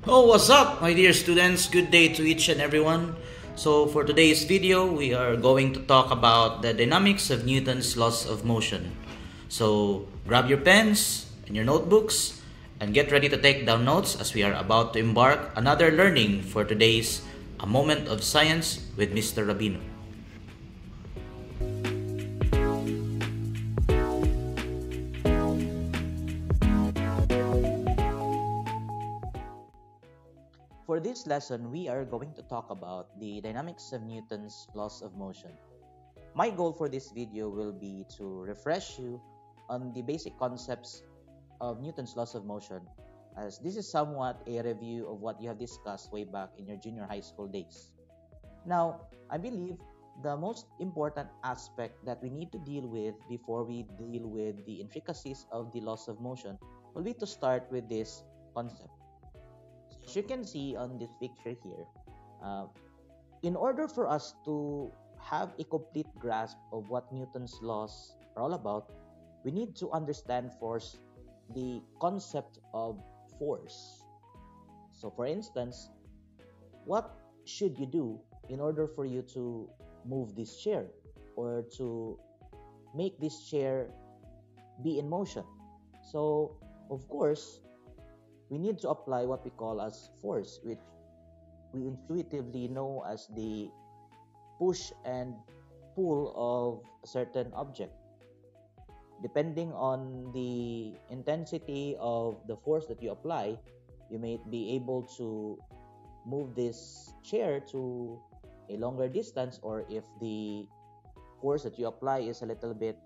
Oh, what's up, my dear students? Good day to each and everyone. So, for today's video, we are going to talk about the dynamics of Newton's laws of motion. So, grab your pens and your notebooks and get ready to take down notes as we are about to embark another learning for today's A Moment of Science with Mr. Rabino. For this lesson, we are going to talk about the dynamics of Newton's laws of motion. My goal for this video will be to refresh you on the basic concepts of Newton's laws of motion, as this is somewhat a review of what you have discussed way back in your junior high school days. Now, I believe the most important aspect that we need to deal with before we deal with the intricacies of the laws of motion will be to start with this concept. As you can see on this picture here, uh, in order for us to have a complete grasp of what Newton's laws are all about, we need to understand first the concept of force. So, for instance, what should you do in order for you to move this chair or to make this chair be in motion? So, of course, we need to apply what we call as force, which we intuitively know as the push and pull of a certain object. Depending on the intensity of the force that you apply, you may be able to move this chair to a longer distance, or if the force that you apply is a little bit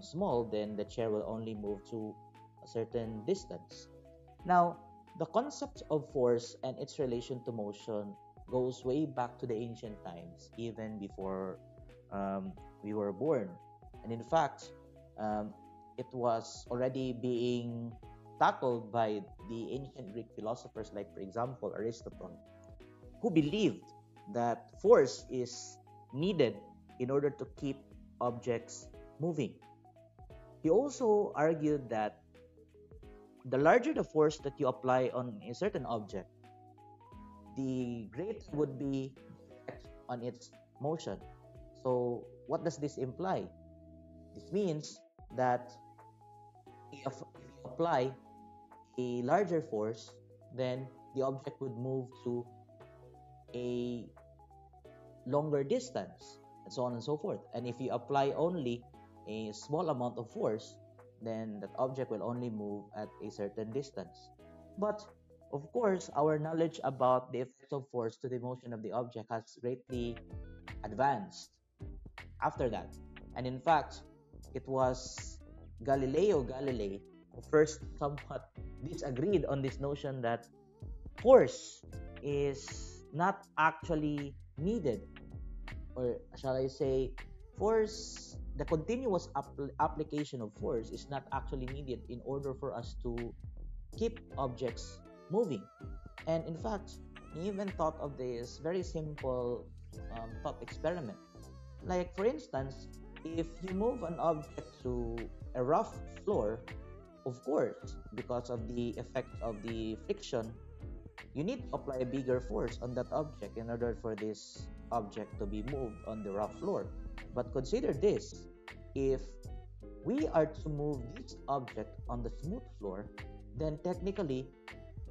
small, then the chair will only move to a certain distance. Now, the concept of force and its relation to motion goes way back to the ancient times, even before we were born. And in fact, it was already being tackled by the ancient Greek philosophers, like, for example, Aristotle, who believed that force is needed in order to keep objects moving. He also argued that the larger the force that you apply on a certain object, the greater would be the effect on its motion. So, what does this imply? This means that if you apply a larger force, then the object would move to a longer distance, and so on and so forth. And if you apply only a small amount of force, then that object will only move at a certain distance. But of course, our knowledge about the effects of force to the motion of the object has greatly advanced after that. And in fact, it was Galileo Galilei who first somewhat disagreed on this notion that force is not actually needed, or shall I say, force, the continuous application of force is not actually needed in order for us to keep objects moving. And in fact, he even thought of this very simple thought experiment. Like, for instance, if you move an object to a rough floor, of course, because of the effect of the friction, you need to apply a bigger force on that object in order for this object to be moved on the rough floor. But consider this, if we are to move this object on the smooth floor, then technically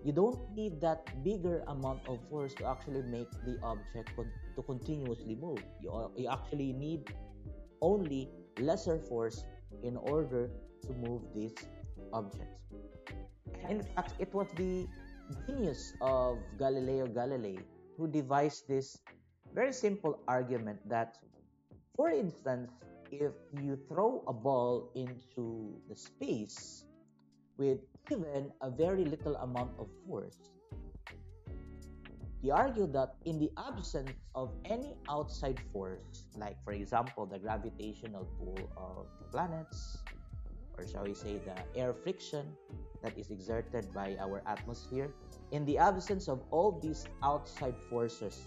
you don't need that bigger amount of force to actually make the object to continuously move. You actually need only lesser force in order to move this object. In fact, it was the genius of Galileo Galilei who devised this very simple argument that, for instance, if you throw a ball into the space with even a very little amount of force, he argued that in the absence of any outside force, like, for example, the gravitational pull of the planets, or shall we say the air friction that is exerted by our atmosphere, in the absence of all these outside forces,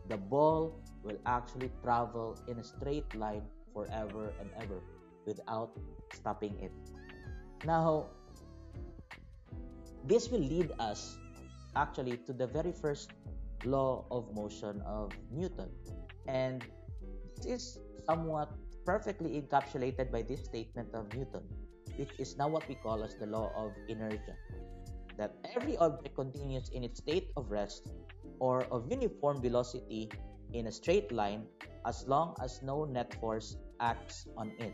the ball will actually travel in a straight line forever and ever without stopping it. Now, this will lead us actually to the very first law of motion of Newton. And this is somewhat perfectly encapsulated by this statement of Newton, which is now what we call as the law of inertia, that every object continues in its state of rest or of uniform velocity in a straight line as long as no net force acts on it.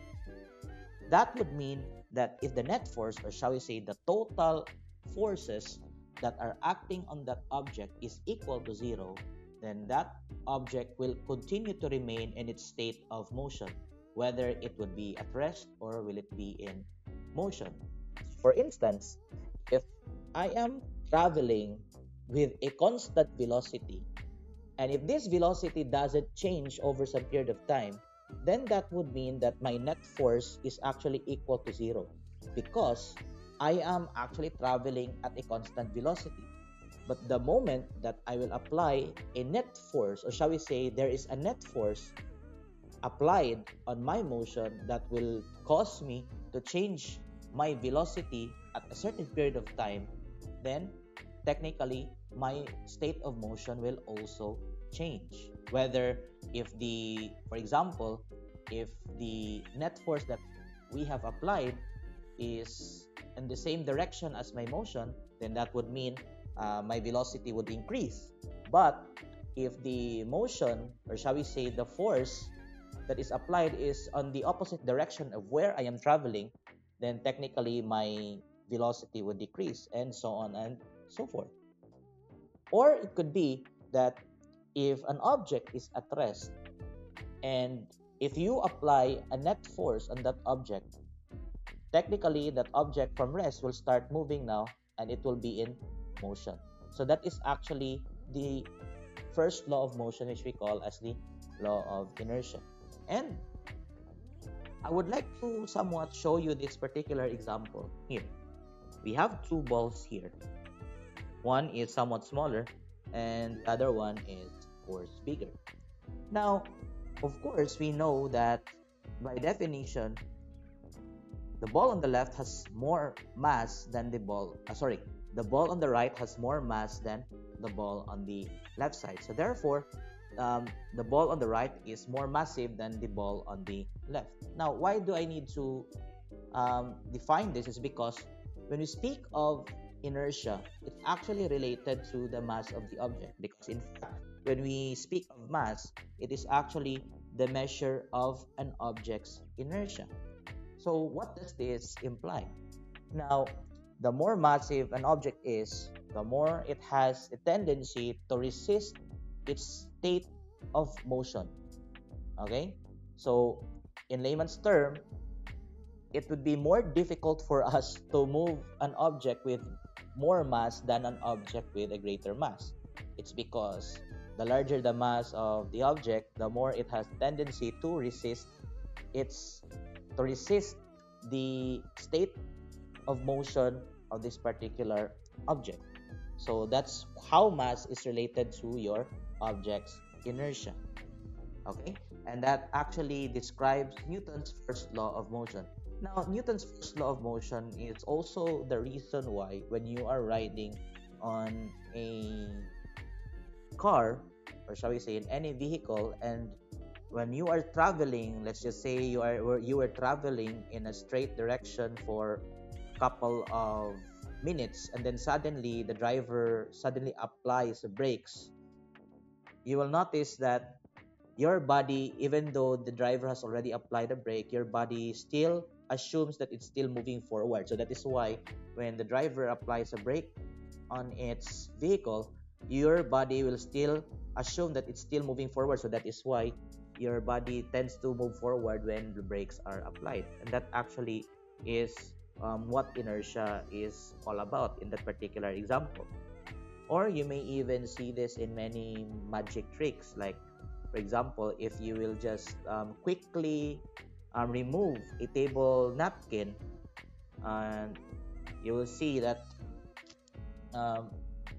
That would mean that if the net force, or shall we say the total forces that are acting on that object, is equal to zero, then that object will continue to remain in its state of motion, whether it would be at rest or will it be in motion. For instance, if I am traveling with a constant velocity, and if this velocity doesn't change over some period of time, then that would mean that my net force is actually equal to zero, because I am actually traveling at a constant velocity. But the moment that I will apply a net force, or shall we say there is a net force applied on my motion that will cause me to change my velocity at a certain period of time, then technically my state of motion will also change. Whether if the, for example, if the net force that we have applied is in the same direction as my motion, then that would mean my velocity would increase. But if the motion, or shall we say the force that is applied, is on the opposite direction of where I am traveling, then technically my velocity would decrease, and so on and so forth. Or it could be that if an object is at rest, and if you apply a net force on that object, technically that object from rest will start moving now, and it will be in motion. So that is actually the first law of motion, which we call as the law of inertia. And I would like to somewhat show you this particular example here. We have two balls here. One is somewhat smaller, and the other one is, of course, bigger. Now, of course, we know that by definition, the ball on the left has more mass than the ball, the ball on the right has more mass than the ball on the left side. So therefore, the ball on the right is more massive than the ball on the left. Now, why do I need to define this? Is because when we speak of inertia, it's actually related to the mass of the object. Because in fact, when we speak of mass, it is actually the measure of an object's inertia. So what does this imply? Now, the more massive an object is, the more it has a tendency to resist its state of motion. Okay? So, in layman's term, it would be more difficult for us to move an object with more mass than an object with a greater mass. It's because the larger the mass of the object, the more it has tendency to resist the state of motion of this particular object. So that's how mass is related to your object's inertia. Okay? And that actually describes Newton's first law of motion. Now, Newton's first law of motion is also the reason why when you are riding on a car, or shall we say in any vehicle, and when you are traveling, let's just say you are traveling in a straight direction for a couple of minutes, and then suddenly the driver suddenly applies the brakes, you will notice that your body, even though the driver has already applied a brake, your body still assumes that it's still moving forward. So that is why when the driver applies a brake on its vehicle, your body will still assume that it's still moving forward. So that is why your body tends to move forward when the brakes are applied. And that actually is what inertia is all about in that particular example. Or you may even see this in many magic tricks, like for example, if you will just quickly remove a table napkin, and you will see that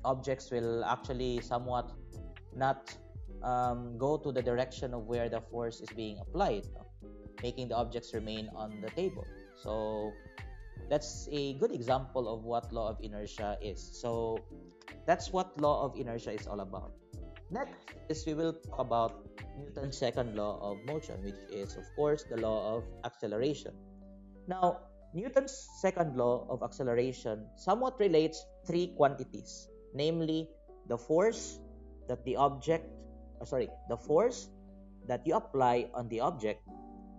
objects will actually somewhat not go to the direction of where the force is being applied, making the objects remain on the table. So that's a good example of what law of inertia is. So That's what law of inertia is all about. Next is we will talk about Newton's second law of motion, which is, of course, the law of acceleration. Now, Newton's second law of acceleration somewhat relates three quantities, namely the force that the force that you apply on the object,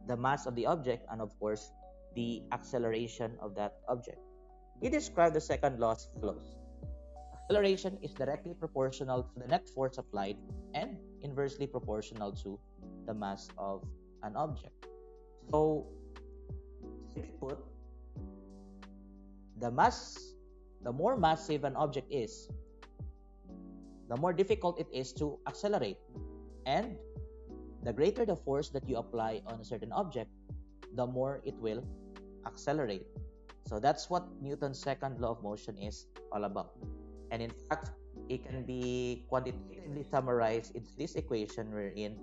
the mass of the object, and of course, the acceleration of that object. He described the second law as follows. Acceleration is directly proportional to the net force applied and inversely proportional to the mass of an object. So, simply put, the more massive an object is, the more difficult it is to accelerate. And the greater the force that you apply on a certain object, the more it will accelerate. So that's what Newton's second law of motion is all about. And in fact, it can be quantitatively summarized into this equation wherein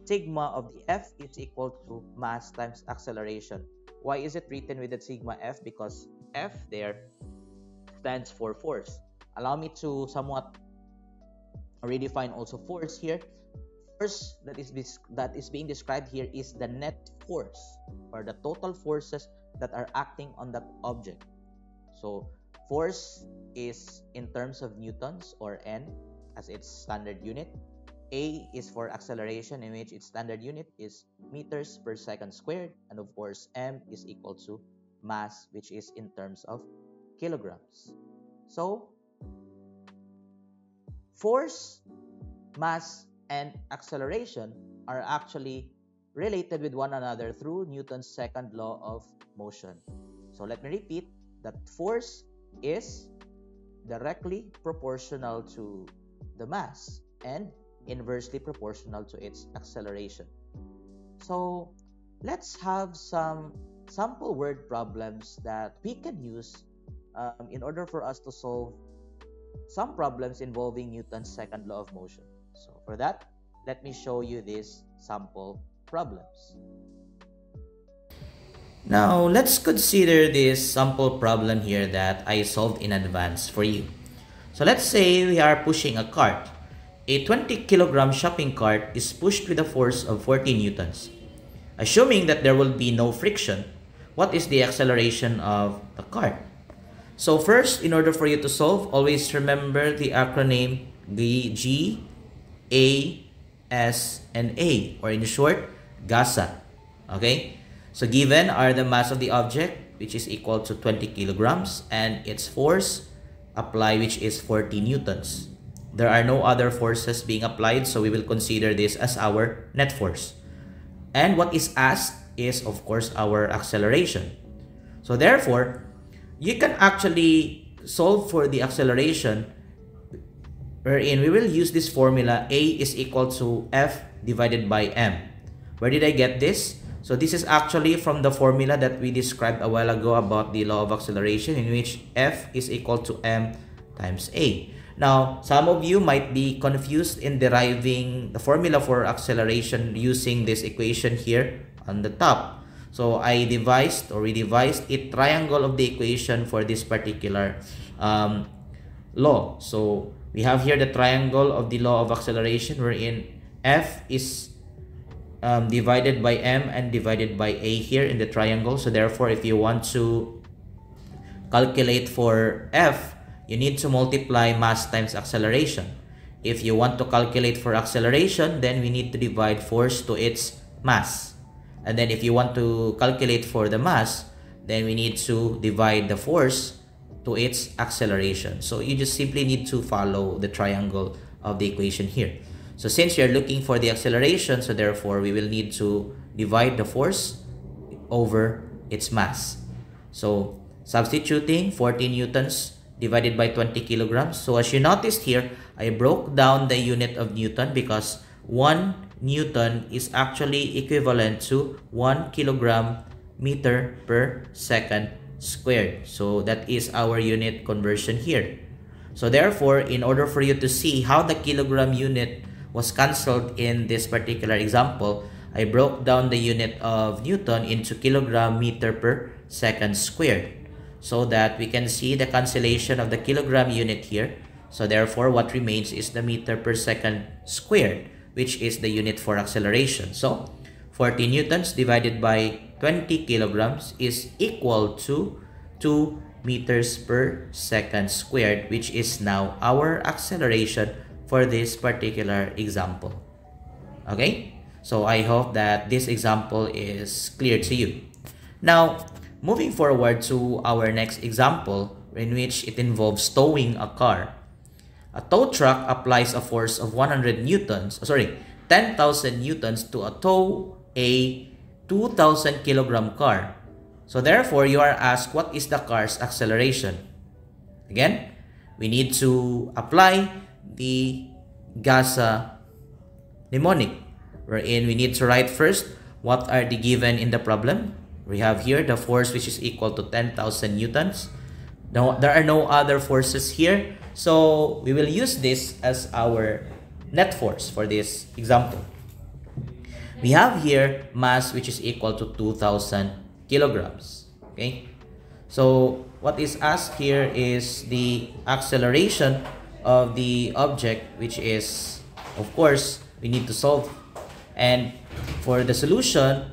sigma of the F is equal to mass times acceleration. Why is it written with the sigma F? Because F there stands for force. Allow me to somewhat redefine also force here. Force that is being described here is the net force, or the total forces that are acting on that object. So force is in terms of newtons, or N as its standard unit. A is for acceleration, in which its standard unit is meters per second squared, and of course M is equal to mass, which is in terms of kilograms. So force, mass, and acceleration are actually related with one another through Newton's second law of motion. So let me repeat that force is directly proportional to the mass and inversely proportional to its acceleration. So let's have some sample word problems that we can use in order for us to solve some problems involving Newton's second law of motion. So for that, let me show you these sample problems. Now, let's consider this sample problem here that I solved in advance for you. So let's say we are pushing a cart. A 20 kilogram shopping cart is pushed with a force of 40 newtons. Assuming that there will be no friction, what is the acceleration of the cart? So first, in order for you to solve, always remember the acronym G, A, S, and A, or in short, GASA. Okay? So given are the mass of the object, which is equal to 20 kilograms, and its force applied, which is 40 newtons. There are no other forces being applied, so we will consider this as our net force. And what is asked is, of course, our acceleration. So therefore, you can actually solve for the acceleration wherein we will use this formula. A is equal to F divided by M. Where did I get this? So this is actually from the formula that we described a while ago about the law of acceleration, in which F is equal to M times A. Now, some of you might be confused in deriving the formula for acceleration using this equation here on the top. So we devised a triangle of the equation for this particular law. So we have here the triangle of the law of acceleration, wherein F is divided by M and divided by A here in the triangle. So therefore, if you want to calculate for F, you need to multiply mass times acceleration. If you want to calculate for acceleration, then we need to divide force to its mass. And then if you want to calculate for the mass, then we need to divide the force to its acceleration. So you just simply need to follow the triangle of the equation here. So since you're looking for the acceleration, so therefore we will need to divide the force over its mass. So substituting 40 newtons divided by 20 kilograms. So as you noticed here, I broke down the unit of Newton because 1 Newton is actually equivalent to 1 kilogram meter per second squared. So that is our unit conversion here. So therefore, in order for you to see how the kilogram unit was cancelled in this particular example, I broke down the unit of Newton into kilogram meter per second squared, so that we can see the cancellation of the kilogram unit here. So therefore, what remains is the meter per second squared, which is the unit for acceleration. So 40 newtons divided by 20 kilograms is equal to 2 meters per second squared, which is now our acceleration for this particular example. Okay? So I hope that this example is clear to you. Now, moving forward to our next example, in which it involves towing a car. A tow truck applies a force of 10,000 newtons to tow a 2,000 kilogram car. So therefore, you are asked, what is the car's acceleration? Again, we need to apply the GASA mnemonic, wherein we need to write first what are the given in the problem. We have here the force, which is equal to 10,000 newtons. Now, there are no other forces here, so we will use this as our net force for this example. We have here mass, which is equal to 2,000 kilograms. Okay, so what is asked here is the acceleration of the object, which is, of course, we need to solve. And for the solution,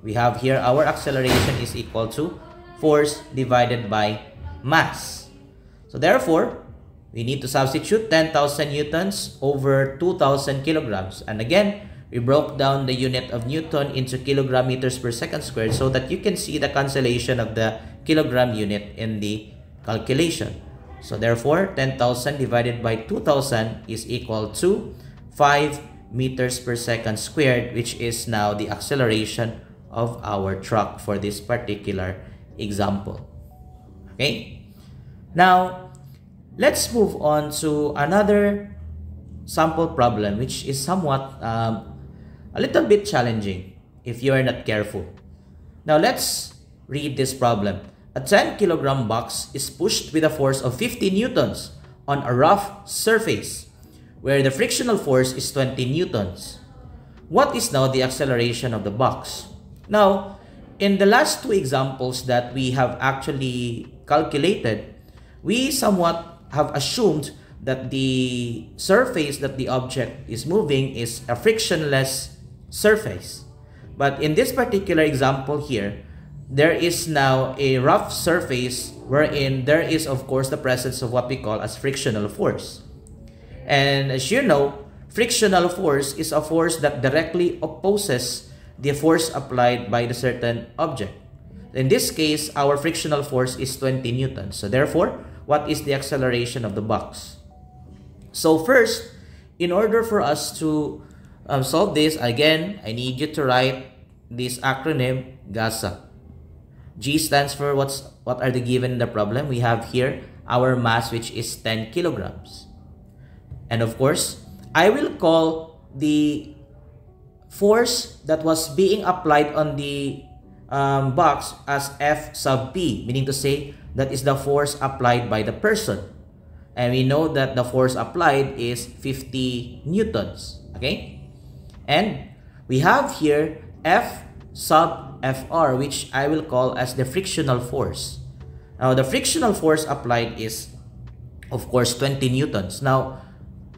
we have here our acceleration is equal to force divided by mass. So therefore, we need to substitute 10,000 newtons over 2,000 kilograms. And again, we broke down the unit of Newton into kilogram meters per second squared so that you can see the cancellation of the kilogram unit in the calculation. So therefore, 10,000 divided by 2,000 is equal to 5 meters per second squared, which is now the acceleration of our truck for this particular example. Okay, now let's move on to another sample problem, which is somewhat a little bit challenging if you are not careful. Now let's read this problem. A 10 kilogram box is pushed with a force of 50 newtons on a rough surface where the frictional force is 20 newtons. What is now the acceleration of the box? Now, in the last two examples that we have actually calculated, we somewhat have assumed that the surface that the object is moving is a frictionless surface. But in this particular example here, there is now a rough surface wherein there is, of course, the presence of what we call as frictional force. And as you know, frictional force is a force that directly opposes the force applied by the certain object. In this case, our frictional force is 20 newtons. So therefore, what is the acceleration of the box? So first, in order for us to solve this, again, I need you to write this acronym GASA. G stands for what are the given in the problem. We have here our mass, which is 10 kilograms. And of course, I will call the force that was being applied on the box as F sub P, meaning to say that is the force applied by the person. And we know that the force applied is 50 newtons. Okay? And we have here F sub Fr, which I will call as the frictional force. Now, the frictional force applied is, of course, 20 newtons. Now,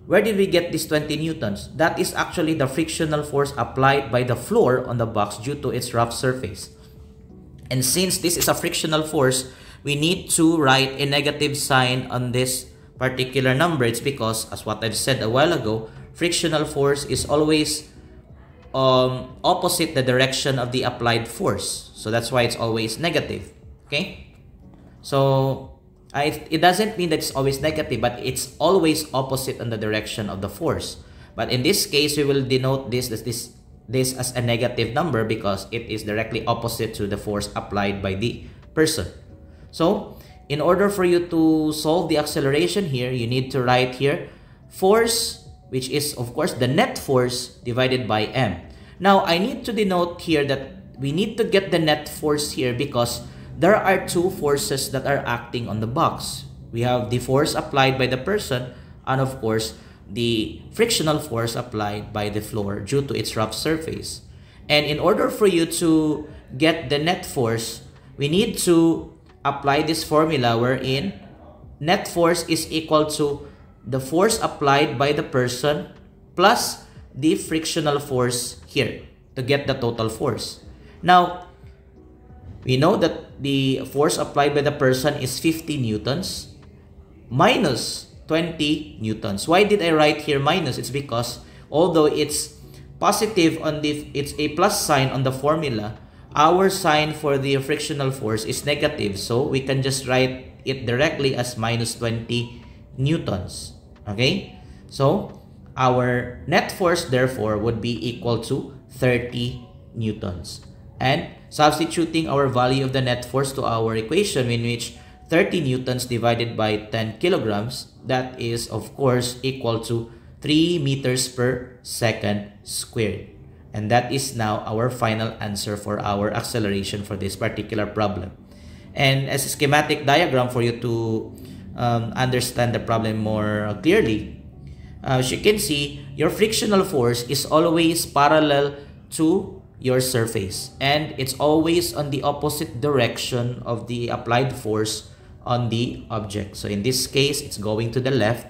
where did we get this 20 newtons? That is actually the frictional force applied by the floor on the box due to its rough surface. And since this is a frictional force, we need to write a negative sign on this particular number. It's because, as what I've said a while ago, frictional force is always opposite the direction of the applied force. So that's why it's always negative. Okay? So it doesn't mean that it's always negative, but it's always opposite on the direction of the force. But in this case, we will denote this as a negative number because it is directly opposite to the force applied by the person. So in order for you to solve the acceleration here, you need to write here force, which is, of course, the net force divided by m. Now, I need to denote here that we need to get the net force here because there are two forces that are acting on the box. We have the force applied by the person and, of course, the frictional force applied by the floor due to its rough surface. And in order for you to get the net force, we need to apply this formula wherein net force is equal to the force applied by the person plus the frictional force here to get the total force. Now, we know that the force applied by the person is 50 newtons minus 20 newtons. Why did I write here minus? It's because although it's positive it's a plus sign on the formula, our sign for the frictional force is negative. So we can just write it directly as minus 20 newtons. Okay? So our net force therefore would be equal to 30 newtons. And substituting our value of the net force to our equation, in which 30 newtons divided by 10 kilograms, that is of course equal to 3 meters per second squared. And that is now our final answer for our acceleration for this particular problem. And as a schematic diagram for you to understand the problem more clearly, as you can see, your frictional force is always parallel to your surface, and it's always on the opposite direction of the applied force on the object. So in this case, it's going to the left,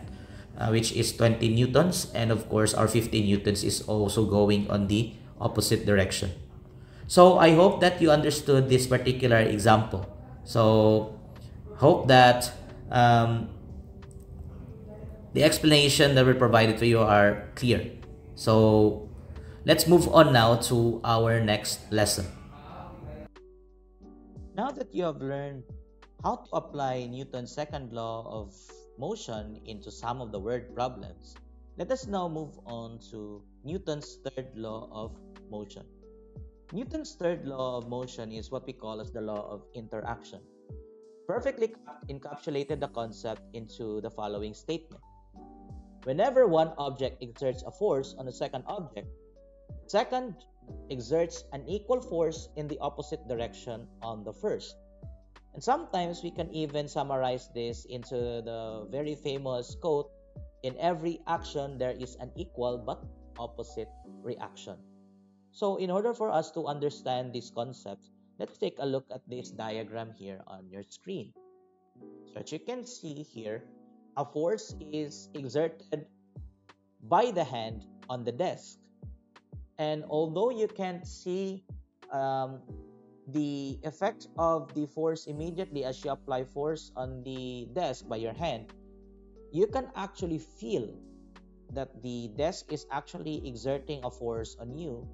which is 20 newtons, and of course our 50 newtons is also going on the opposite direction. So I hope that you understood this particular example. So hope that the explanation that we provided to you are clear. So let's move on now to our next lesson. Now that you have learned how to apply Newton's second law of motion into some of the word problems, let us now move on to Newton's third law of motion. Newton's third law of motion is what we call as the law of interaction. Perfectly encapsulated the concept into the following statement. Whenever one object exerts a force on a second object, the second exerts an equal force in the opposite direction on the first. And sometimes we can even summarize this into the very famous quote, "In every action there is an equal but opposite reaction." So in order for us to understand these concepts, let's take a look at this diagram here on your screen. So as you can see here, a force is exerted by the hand on the desk. And although you can't see the effect of the force immediately as you apply force on the desk by your hand, you can actually feel that the desk is actually exerting a force on you,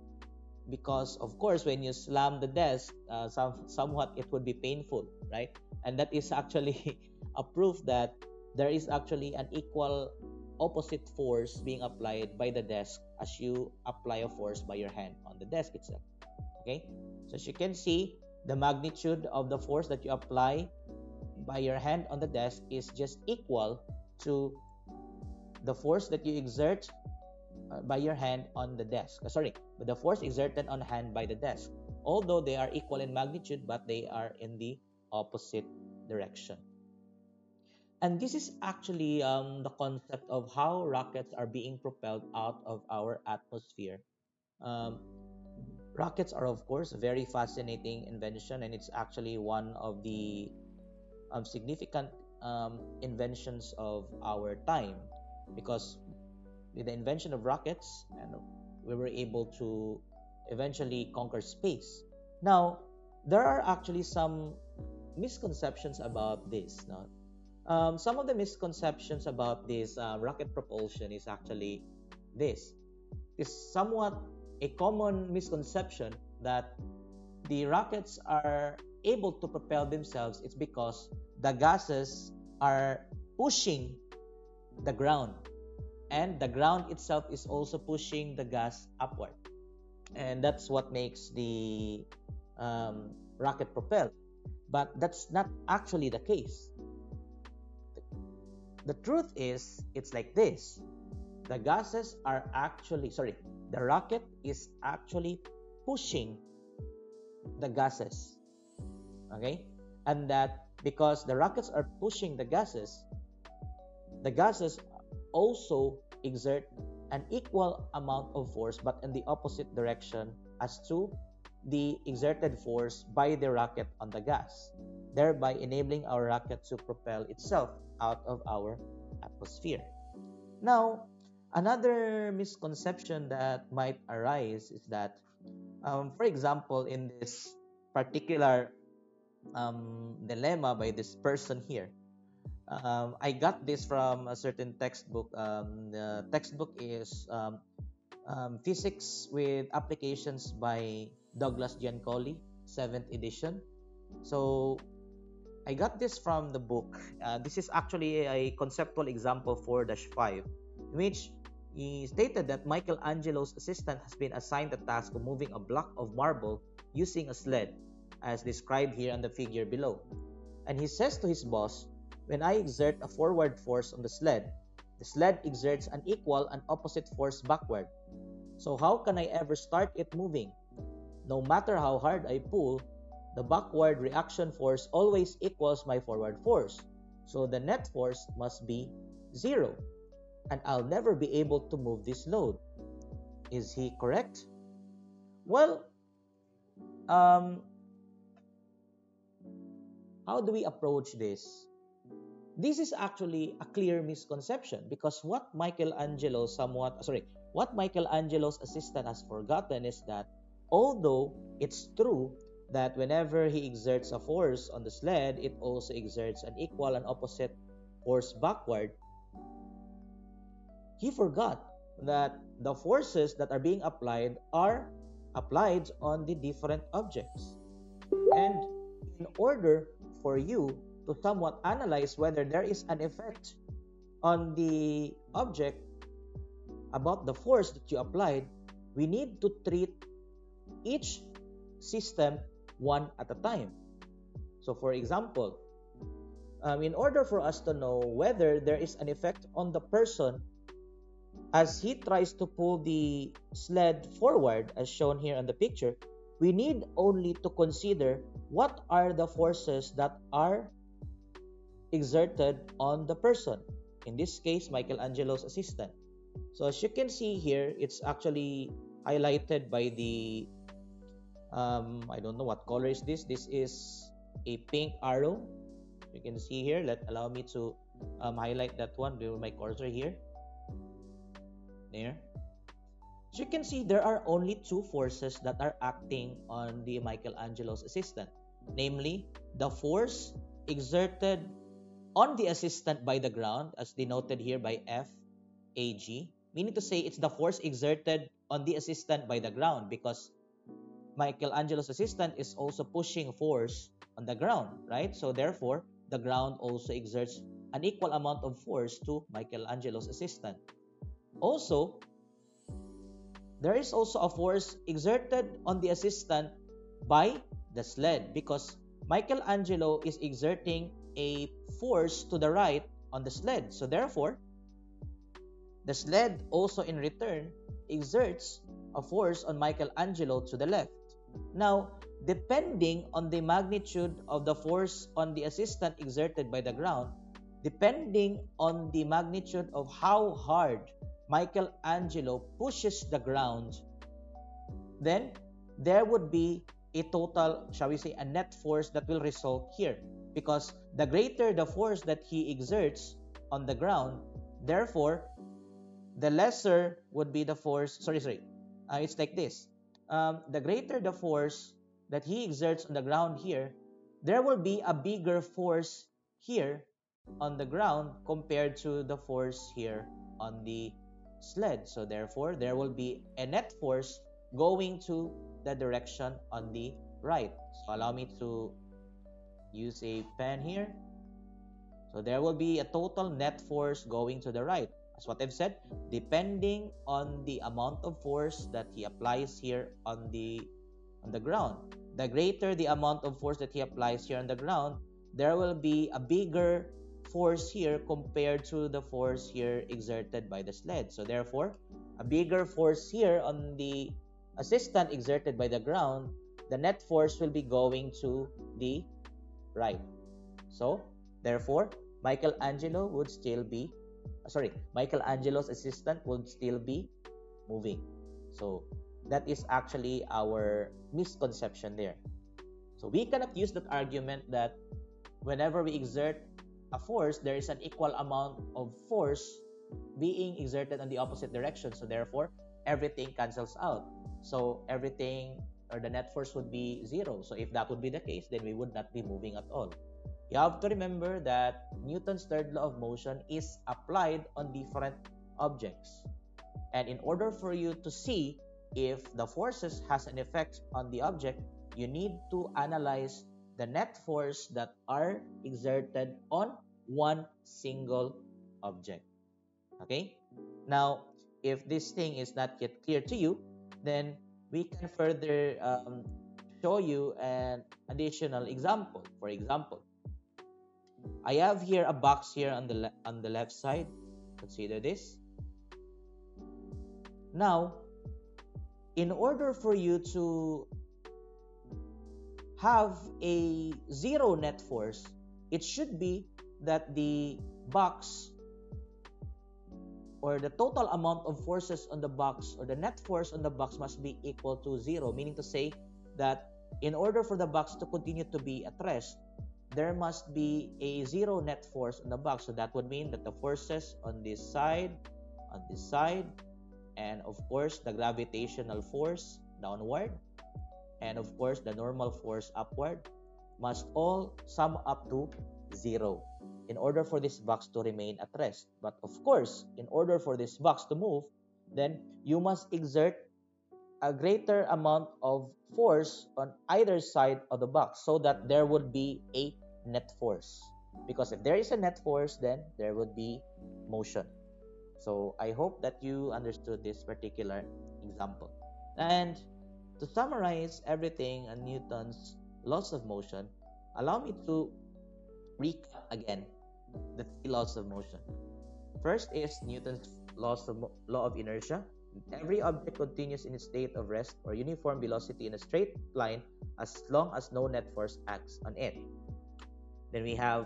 because of course when you slam the desk, somewhat it would be painful, right? And that is actually a proof that there is actually an equal opposite force being applied by the desk as you apply a force by your hand on the desk itself. Okay, so as you can see, the magnitude of the force that you apply by your hand on the desk is just equal to the force that you exert by your hand on the desk. The force exerted on hand by the desk. Although they are equal in magnitude, but they are in the opposite direction. And this is actually the concept of how rockets are being propelled out of our atmosphere. Um, Rockets are, of course, a very fascinating invention, and it's actually one of the significant inventions of our time, because with the invention of rockets, and we were able to eventually conquer space. Now, there are actually some misconceptions about this. Some of the misconceptions about this rocket propulsion is actually this. It's somewhat a common misconception that the rockets are able to propel themselves. It's because the gases are pushing the ground, and the ground itself is also pushing the gas upward, and that's what makes the rocket propel. But that's not actually the case. The truth is, it's like this. The rocket is actually pushing the gases. Okay? And that because the rockets are pushing the gases also exert an equal amount of force, but in the opposite direction as to the exerted force by the rocket on the gas, thereby enabling our rocket to propel itself out of our atmosphere. Now, another misconception that might arise is that, for example, in this particular dilemma by this person here, I got this from a certain textbook. The textbook is Physics with Applications by Douglas Giancoli, 7th edition. So I got this from the book. This is actually a conceptual example 4-5, in which he stated that Michelangelo's assistant has been assigned the task of moving a block of marble using a sled, as described here on the figure below. And he says to his boss, when I exert a forward force on the sled exerts an equal and opposite force backward. So how can I ever start it moving? No matter how hard I pull, the backward reaction force always equals my forward force. So the net force must be 0, and I'll never be able to move this load. Is he correct? Well, um, how do we approach this? This is actually a clear misconception, because what Michelangelo's assistant has forgotten is that although it's true that whenever he exerts a force on the sled, it also exerts an equal and opposite force backward, he forgot that the forces that are being applied are applied on the different objects. And in order for you to somewhat analyze whether there is an effect on the object about the force that you applied, we need to treat each system one at a time. So for example, in order for us to know whether there is an effect on the person as he tries to pull the sled forward, as shown here on the picture, we need only to consider what are the forces that are exerted on the person. In this case, Michelangelo's assistant. So as you can see here, it's actually highlighted by the, I don't know what color is this. This is a pink arrow. You can see here. Allow me to highlight that one with my cursor here. There. So you can see there are only two forces that are acting on the Michelangelo's assistant, namely the force exerted on the assistant by the ground, as denoted here by FAG, meaning to say it's the force exerted on the assistant by the ground, because Michelangelo's assistant is also pushing force on the ground, right? So therefore, the ground also exerts an equal amount of force to Michelangelo's assistant. Also, there is also a force exerted on the assistant by the sled, because Michelangelo is exerting a force to the right on the sled. So therefore, the sled also in return exerts a force on Michelangelo to the left. Now, depending on the magnitude of the force on the assistant exerted by the ground, depending on the magnitude of how hard Michelangelo pushes the ground, then there would be a total, shall we say, a net force that will result here. Because the greater the force that he exerts on the ground, therefore, the lesser would be the force, it's like this. The greater the force that he exerts on the ground here, there will be a bigger force here on the ground compared to the force here on the sled. So therefore, there will be a net force going to the direction on the right. So allow me to use a pen here. So there will be a total net force going to the right. As what I've said, depending on the amount of force that he applies here on the ground. The greater the amount of force that he applies here on the ground, there will be a bigger force here compared to the force here exerted by the sled. So therefore, a bigger force here on the assistant exerted by the ground, the net force will be going to the right. So therefore, Michelangelo's assistant would still be moving. So that is actually our misconception there. So we cannot use that argument that whenever we exert a force, there is an equal amount of force being exerted on the opposite direction. So therefore, everything cancels out. So everything, or the net force, would be zero. So if that would be the case, then we would not be moving at all. You have to remember that Newton's third law of motion is applied on different objects. And in order for you to see if the forces has an effect on the object, you need to analyze the net force that are exerted on one single object. Okay? Now, if this thing is not yet clear to you, then we can further show you an additional example. For example, I have here a box here on the left side. Consider this. Now, in order for you to have a zero net force, it should be that the box, or the total amount of forces on the box, or the net force on the box, must be equal to zero, meaning to say that in order for the box to continue to be at rest, there must be a zero net force on the box. So that would mean that the forces on this side, and of course the gravitational force downward, and of course the normal force upward, must all sum up to zero in order for this box to remain at rest. But of course, in order for this box to move, then you must exert a greater amount of force on either side of the box so that there would be a net force. Because if there is a net force, then there would be motion. So I hope that you understood this particular example. And to summarize everything on Newton's laws of motion, allow me to recap again the three laws of motion. First is Newton's law of inertia. Every object continues in its state of rest or uniform velocity in a straight line as long as no net force acts on it. Then we have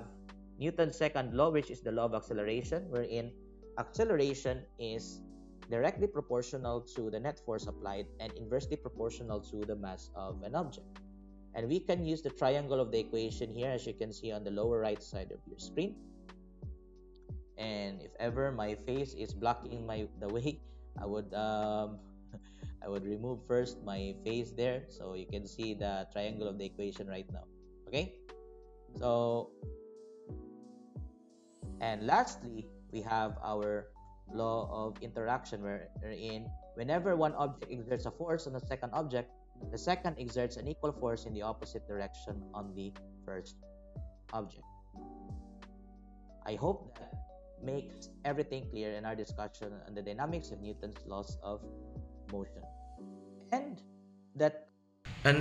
Newton's second law, which is the law of acceleration, wherein acceleration is directly proportional to the net force applied and inversely proportional to the mass of an object. And we can use the triangle of the equation here, as you can see on the lower right side of your screen. And if ever my face is blocking the way, I would I would remove first my face there so you can see the triangle of the equation right now. Okay? So, and lastly, we have our law of interaction, wherein whenever one object exerts a force on the second object, the second exerts an equal force in the opposite direction on the first object. I hope that makes everything clear in our discussion on the dynamics of Newton's laws of motion. And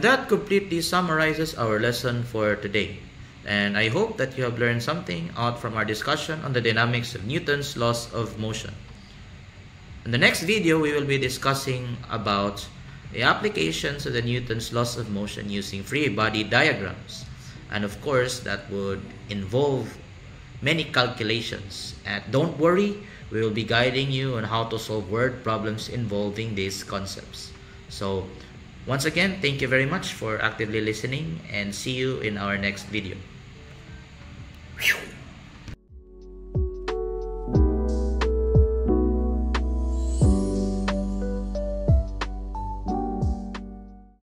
that completely summarizes our lesson for today. And I hope that you have learned something out from our discussion on the dynamics of Newton's laws of motion. In the next video, we will be discussing about the applications of the Newton's laws of motion using free body diagrams. And of course, that would involve many calculations. And don't worry, we will be guiding you on how to solve word problems involving these concepts. So, once again, thank you very much for actively listening and see you in our next video. Whew.